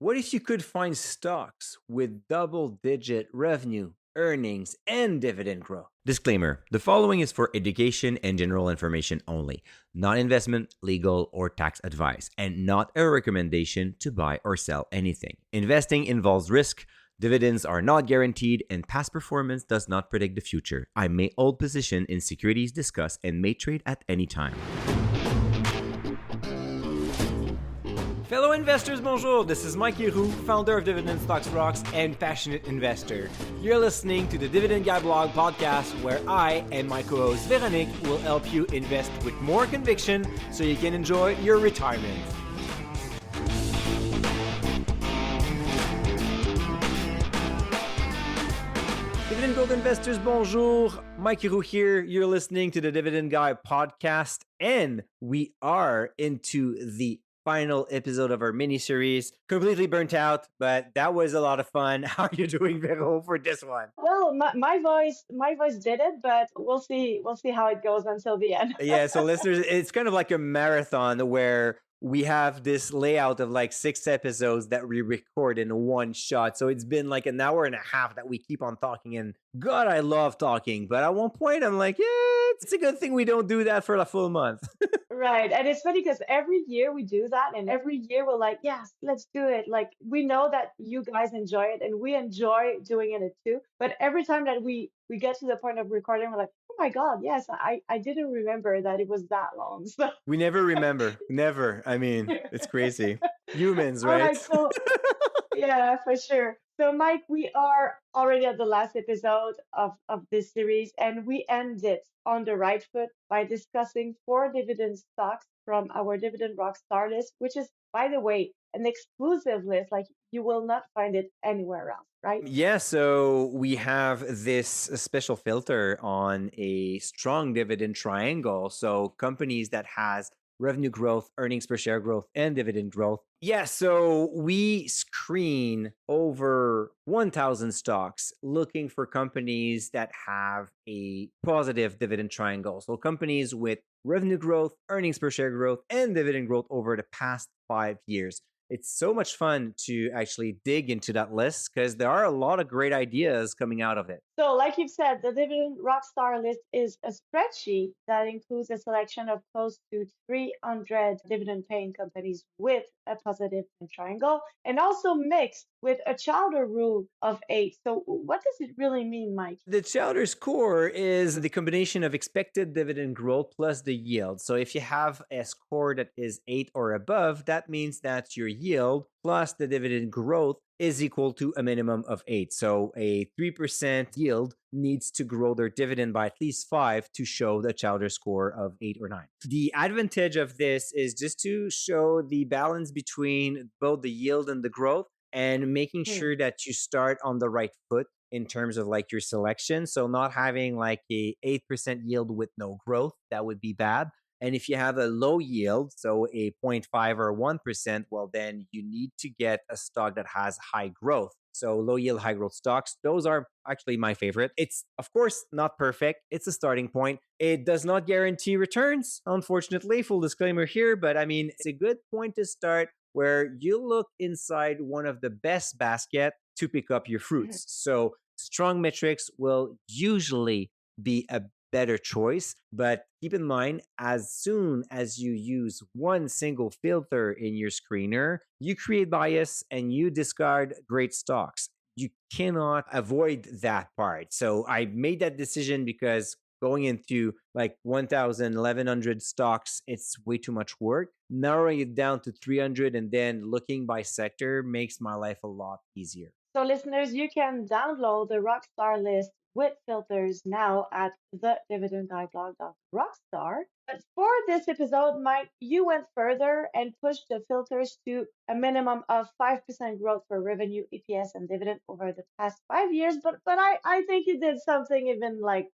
What if you could find stocks with double-digit revenue, earnings, and dividend growth? Disclaimer: the following is for education and general information only, not investment, legal, or tax advice, and not a recommendation to buy or sell anything. Investing involves risk. Dividends are not guaranteed, and past performance does not predict the future. I may hold position in securities discussed and may trade at any time. Fellow investors, bonjour. This is Mike Leroux, founder of Dividend Stocks Rocks and passionate investor. You're listening to the Dividend Guy blog podcast, where I and my co-host Véronique will help you invest with more conviction so you can enjoy your retirement. Dividend Growth investors, bonjour. Mike Leroux here. You're listening to the Dividend Guy podcast, and we are into the final episode of our mini series. Completely burnt out, but that was a lot of fun. How are you doing, Vero, for this one? Well, my voice did it, but we'll see how it goes until the end. Yeah, so listeners, it's kind of like a marathon where we have this layout of like 6 episodes that we record in one shot. So it's been like an hour and a half that we keep on talking. And God, I love talking. But at one point, I'm like, yeah, it's a good thing we don't do that for a full month. Right. And it's funny because every year we do that, and every year we're like, yes, let's do it. Like, we know that you guys enjoy it and we enjoy doing it too. But every time that we get to the point of recording, we're like, oh my God, yes, I didn't remember that it was that long. So We never remember. Never. I mean, it's crazy. Humans, all right? right, so yeah, for sure. So, Mike, we are already at the last episode of this series, and we end it on the right foot by discussing 4 dividend stocks from our Dividend Rockstar list, which is, by the way, an exclusive list. Like, you will not find it anywhere else, right? Yeah, so we have this special filter on a strong dividend triangle. So companies that has revenue growth, earnings per share growth, and dividend growth. Yeah, so we screen over 1,000 stocks looking for companies that have a positive dividend triangle. So companies with revenue growth, earnings per share growth, and dividend growth over the past 5 years. It's so much fun to actually dig into that list because there are a lot of great ideas coming out of it. So, like you've said, the Dividend Rockstar list is a spreadsheet that includes a selection of close to 300 dividend paying companies with a positive triangle, and also mixed with a Chowder rule of 8. So, what does it really mean, Mike? The Chowder score is the combination of expected dividend growth plus the yield. So if you have a score that is 8 or above, that means that your yield plus the dividend growth is equal to a minimum of 8. So a 3% yield needs to grow their dividend by at least 5 to show the Chowder score of 8 or 9. The advantage of this is just to show the balance between both the yield and the growth, and making Hmm. sure that you start on the right foot in terms of like your selection. So not having like a 8% yield with no growth, that would be bad. And if you have a low yield, so a 0.5 or 1%, well, then you need to get a stock that has high growth. So low yield, high growth stocks, those are actually my favorite. It's, of course, not perfect. It's a starting point. It does not guarantee returns, unfortunately, full disclaimer here. But I mean, it's a good point to start where you look inside one of the best basket to pick up your fruits. So strong metrics will usually be a better choice, but keep in mind, as soon as you use one single filter in your screener, you create bias and you discard great stocks. You cannot avoid that part. So I made that decision because going into like 1,000, 1,100 stocks, it's way too much work. Narrowing it down to 300 and then looking by sector makes my life a lot easier. So, listeners, you can download the Rockstar list with filters now at thedividendguideblog.rockstar. But for this episode, Mike, you went further and pushed the filters to a minimum of 5% growth for revenue, EPS, and dividend over the past 5 years. But I think you did something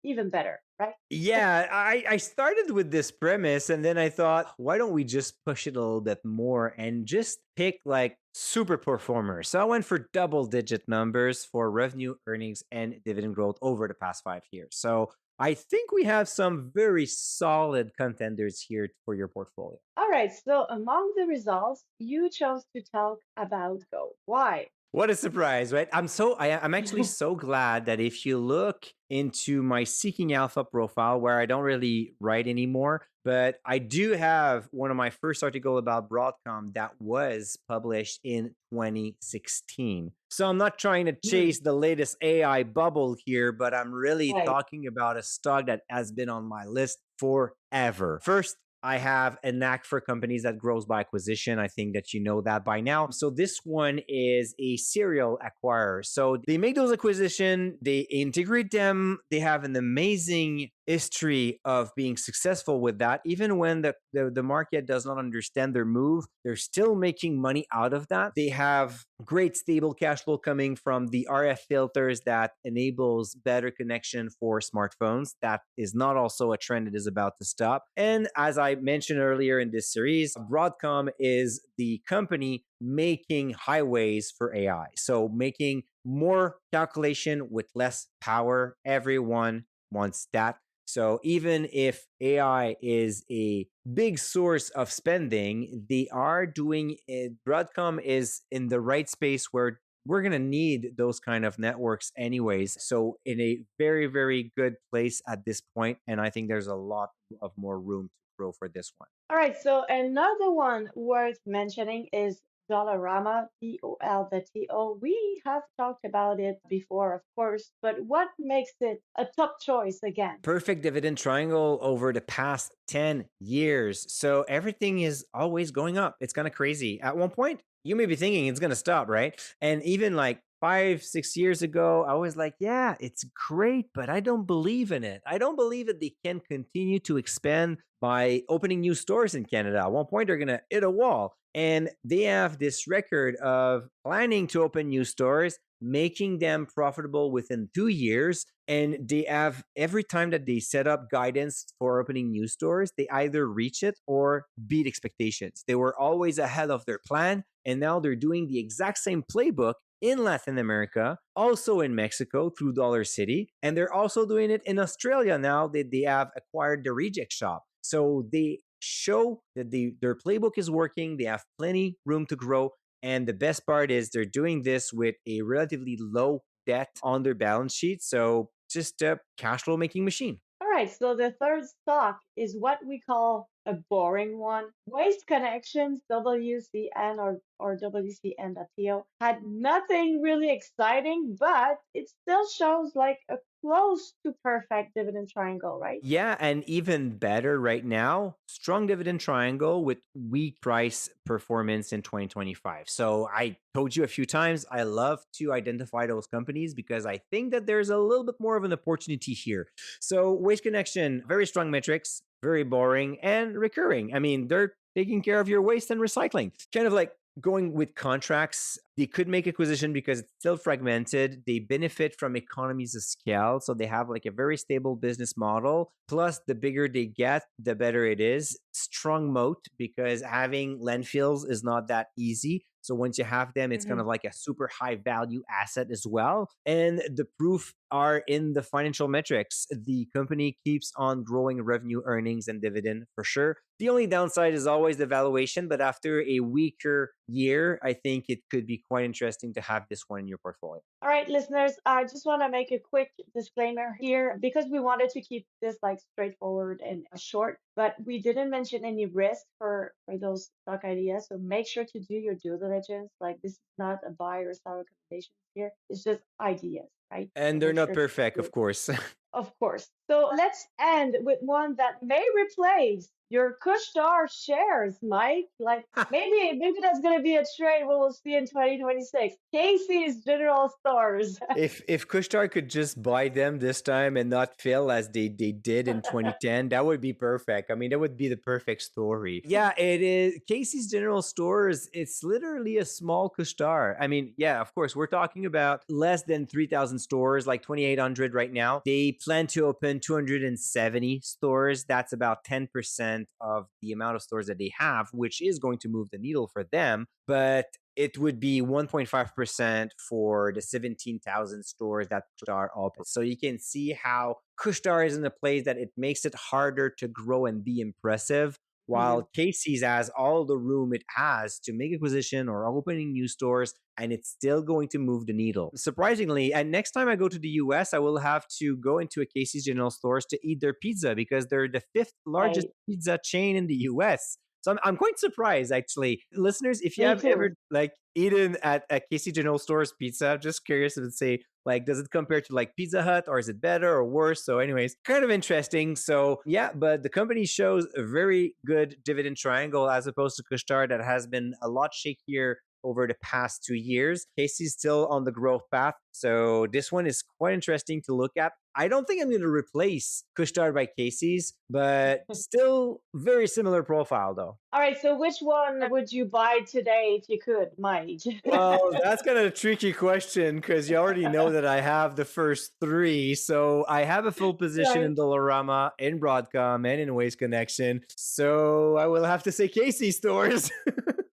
even better, right? Yeah, I started with this premise and then I thought, why don't we just push it a little bit more and just pick like super performers? So I went for double digit numbers for revenue, earnings, and dividend growth over the past 5 years. So I think we have some very solid contenders here for your portfolio. All right, so among the results, you chose to talk about Go. Why? What a surprise, right? I'm actually so glad that if you look into my Seeking Alpha profile where I don't really write anymore, but I do have one of my first article about Broadcom that was published in 2016. So I'm not trying to Hmm, chase the latest AI bubble here, but I'm really right. talking about a stock that has been on my list forever. First, I have a knack for companies that grows by acquisition. I think that you know that by now. So this one is a serial acquirer. So they make those acquisition, they integrate them. They have an amazing history of being successful with that. Even when the market does not understand their move, they're still making money out of that. They have great stable cash flow coming from the RF filters that enables better connection for smartphones. That is not also a trend that is about to stop. And as I mentioned earlier in this series, Broadcom is the company making highways for AI. So making more calculation with less power. Everyone wants that. So even if AI is a big source of spending, they are doing it. Broadcom is in the right space where we're going to need those kind of networks anyways. So in a very, very good place at this point. And I think there's a lot of more room to grow for this one. All right, so another one worth mentioning is Dollarama, DOL. We have talked about it before, of course, but what makes it a top choice again? Perfect dividend triangle over the past 10 years. So everything is always going up. It's kind of crazy. At one point, you may be thinking it's going to stop, right? And even like 5, 6 years ago, I was like, yeah, it's great, but I don't believe in it. I don't believe that they can continue to expand by opening new stores in Canada. At one point, they're going to hit a wall. And they have this record of planning to open new stores, making them profitable within 2 years. And they have every time that they set up guidance for opening new stores, they either reach it or beat expectations. They were always ahead of their plan. And now they're doing the exact same playbook in Latin America, also in Mexico through Dollar City. And they're also doing it in Australia now that they have acquired the reject shop. So they show that their playbook is working. They have plenty room to grow. And the best part is they're doing this with a relatively low debt on their balance sheet. So just a cash flow making machine. All right, so the third stock is what we call a boring one. Waste Connections, WCN or WCN.TO, had nothing really exciting, but it still shows like a close to perfect dividend triangle, right? Yeah, and even better right now, strong dividend triangle with weak price performance in 2025. So I told you a few times, I love to identify those companies because I think that there's a little bit more of an opportunity here. So Waste Connection, very strong metrics, very boring and recurring. I mean, they're taking care of your waste and recycling. Kind of like going with contracts, they could make acquisition because it's still fragmented. They benefit from economies of scale. So they have like a very stable business model. Plus, the bigger they get, the better it is. Strong moat because having landfills is not that easy. So once you have them, it's kind Mhm. of like a super high value asset as well. And the proof are in the financial metrics. The company keeps on growing revenue, earnings, and dividend for sure. The only downside is always the valuation, but after a weaker year, I think it could be quite interesting to have this one in your portfolio. All right, listeners, I just want to make a quick disclaimer here because we wanted to keep this like straightforward and short, but we didn't mention any risk for those stock ideas. So make sure to do your due diligence. Like this is not a buy or sell recommendation here. It's just ideas, right? So And they're make not sure to perfect, do of it. course. Of course. So let's end with one that may replace your Kushtar shares, Mike. Like maybe that's gonna be a trade we will see in 2026. Casey's General Stores. If Kushtar could just buy them this time and not fail as they did in 2010, that would be perfect. I mean, that would be the perfect story. Yeah, it is. Casey's General Stores, it's literally a small Kushtar. I mean, yeah, of course, we're talking about less than 3,000 stores, like 2,800 right now. They plan to open 270 stores. That's about 10% of the amount of stores that they have, which is going to move the needle for them. But it would be 1.5% for the 17,000 stores that are open. So you can see how Kushtar is in a place that it makes it harder to grow and be impressive, Mhm. while Casey's has all the room it has to make acquisition or opening new stores, and it's still going to move the needle. Surprisingly, and next time I go to the US, I will have to go into a Casey's General Stores to eat their pizza because they're the fifth largest Right. pizza chain in the US. So I'm quite surprised, actually. Listeners, if you Me have too. ever like eaten at a Casey General Stores pizza, just curious to say, like, does it compare to like Pizza Hut, or is it better or worse? So, anyways, kind of interesting. So, yeah, but the company shows a very good dividend triangle as opposed to Kushtar that has been a lot shakier over the past 2 years. Casey's still on the growth path. So this one is quite interesting to look at. I don't think I'm going to replace Kushtar by Casey's, but still very similar profile though. All right, so which one would you buy today if you could, Mike? Well, that's kind of a tricky question because you already know that I have the first three. So I have a full position Right. in Dollarama, in Broadcom, and in Waste Connection. So I will have to say Casey stores.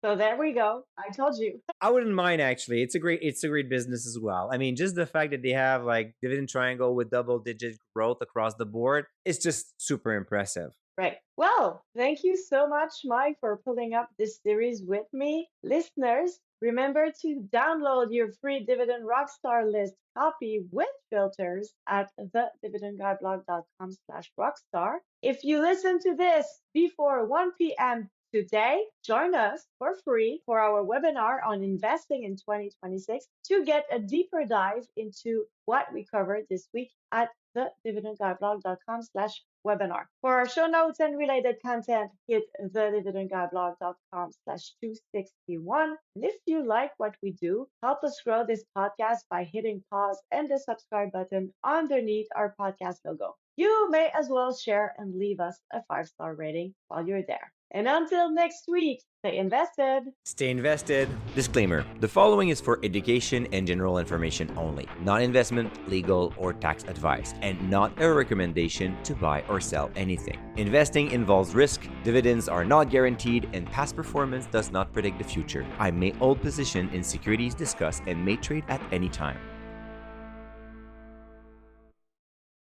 So there we go. I told you. I wouldn't mind, actually. It's a great business as well. I mean, just the fact that they have like dividend triangle with double digit growth across the board is just super impressive. Right. Well, thank you so much, Mike, for pulling up this series with me. Listeners, remember to download your free Dividend Rockstar list copy with filters at thedividendguyblog.com/rockstar. If you listen to this before 1 p.m. today, join us for free for our webinar on investing in 2026 to get a deeper dive into what we covered this week at thedividendguyblog.com/webinar. For our show notes and related content, hit thedividendguyblog.com/261. And if you like what we do, help us grow this podcast by hitting pause and the subscribe button underneath our podcast logo. You may as well share and leave us a 5-star rating while you're there. And until next week, stay invested. Stay invested. Disclaimer: the following is for education and general information only, not investment, legal, or tax advice, and not a recommendation to buy or sell anything. Investing involves risk, dividends are not guaranteed, and past performance does not predict the future. I may hold position in securities discussed and may trade at any time.